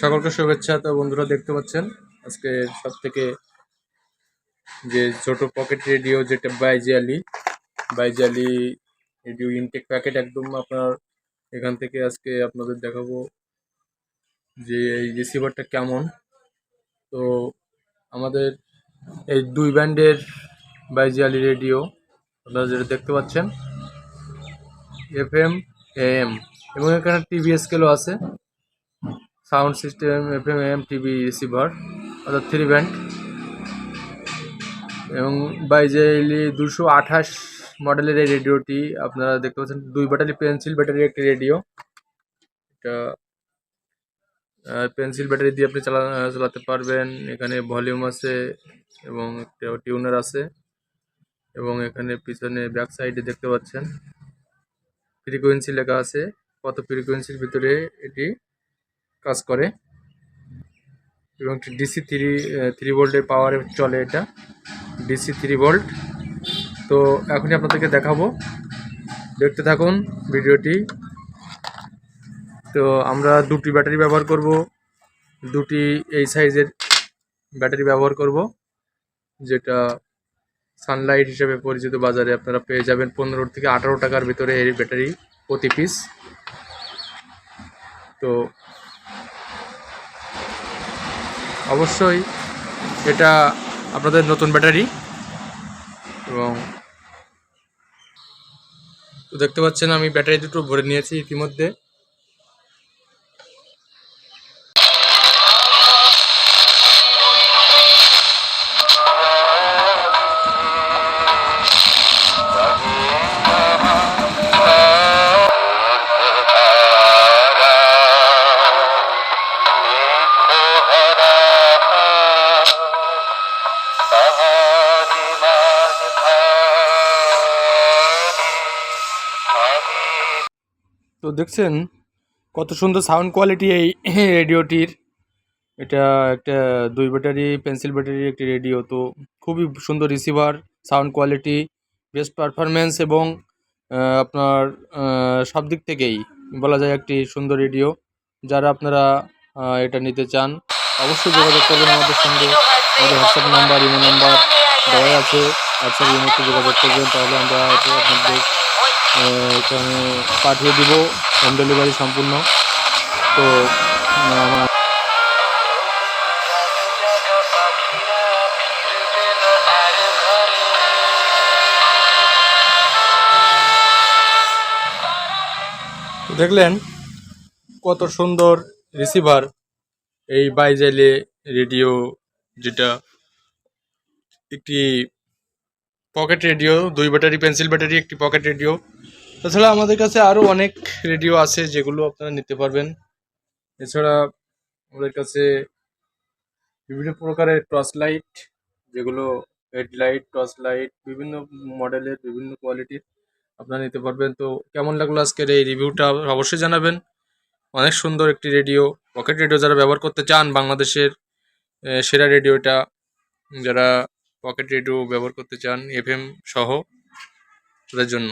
সকলকে শুভেচ্ছা। তো বন্ধুরা দেখতে পাচ্ছেন আজকে সব থেকে যে ছোট পকেট রেডিও, যেটা বাইজিয়ালি রেডিও ইনটেক প্যাকেট, একদম আপনার এখান থেকে আজকে আপনাদের দেখাবো যে এই রিসিভারটা কেমন। তো আমাদের এই দুই ব্যান্ডের বাইজিয়ালি রেডিও আপনারা যেটা দেখতে পাচ্ছেন, FM AM, এবং এখানে টিভি স্কেলও আছে, sound system, FM AM TV receiver, অর্থাৎ 3 ব্যান্ড। এবং বাইজেলি 228 মডেলের এই রেডিওটি আপনারা দেখতে পাচ্ছেন, 2 ব্যাটারি পেন্সিল ব্যাটারি একটি রেডিও। এটা পেন্সিল ব্যাটারি দিয়ে আপনি চালাতে পারবেন। এখানে ভলিউম আছে এবং একটা টিউনার আছে, এবং এখানে পিছনে ব্যাক সাইডে দেখতে পাচ্ছেন ফ্রিকোয়েন্সি লেখা আছে, কত ফ্রিকোয়েন্সির ভিতরে এটি কাজ করে, এবং ডিসি 3 ভোল্টের পাওয়ারে চলে এটা, ডিসি 3 ভোল্ট। তো এখনই আপনাদেরকে দেখাবো, দেখতে থাকুন ভিডিওটি। তো আমরা দুটি ব্যাটারি ব্যবহার করব, দুটি এই সাইজের ব্যাটারি ব্যবহার করব, যেটা সানলাইট হিসেবে পরিচিত। বাজারে আপনারা পেয়ে যাবেন 15 থেকে 18 টাকার ভিতরে এই ব্যাটারি প্রতি পিস। তো অবশ্যই এটা আপনাদের নতুন ব্যাটারি। এবং তো দেখতে পাচ্ছেন আমি ব্যাটারি দুটো ভরে নিয়েছি ইতিমধ্যে। তো দেখছেন কত সুন্দর সাউন্ড কোয়ালিটি এই রেডিওটির। এটা একটা 2 ব্যাটারি পেন্সিল ব্যাটারির একটি রেডিও। তো খুবই সুন্দর receiver, sound quality, best performance, এবং আপনার সব দিক থেকেই বলা যায় একটি সুন্দর রেডিও। যারা আপনারা এটা নিতে চান অবশ্যই যোগাযোগ করবেন আমাদের সঙ্গে। আমাদের হোয়াটসঅ্যাপ নাম্বার, ইমো নাম্বার দেওয়াই আছে। হোয়াটসঅ্যাপ ইমোতে যোগাযোগ করবেন, তাহলে আমরা এটা আপনাদের এখানে পাঠিয়ে দিব, হোম ডেলিভারি সম্পূর্ণ। তো আমার দেখলেন কত সুন্দর রিসিভার এই বাইজেলে রেডিও, যেটা একটি pocket radio, 2 battery pencil battery একটি পকেট রেডিও। তাছাড়া আমাদের কাছে আরও অনেক রেডিও আছে যেগুলো আপনারা নিতে পারবেন। এছাড়া আমাদের কাছে বিভিন্ন প্রকারের টর্চ লাইট, যেগুলো হেডলাইট, টর্চ লাইট, বিভিন্ন মডেলের, বিভিন্ন কোয়ালিটির আপনারা নিতে পারবেন। তো কেমন লাগলো আজকের এই রিভিউটা অবশ্যই জানাবেন। অনেক সুন্দর একটি রেডিও, পকেট রেডিও যারা ব্যবহার করতে চান, বাংলাদেশের সেরা রেডিওটা, যারা পকেট রেডিও ব্যবহার করতে চান FM সহ, তাদের জন্য।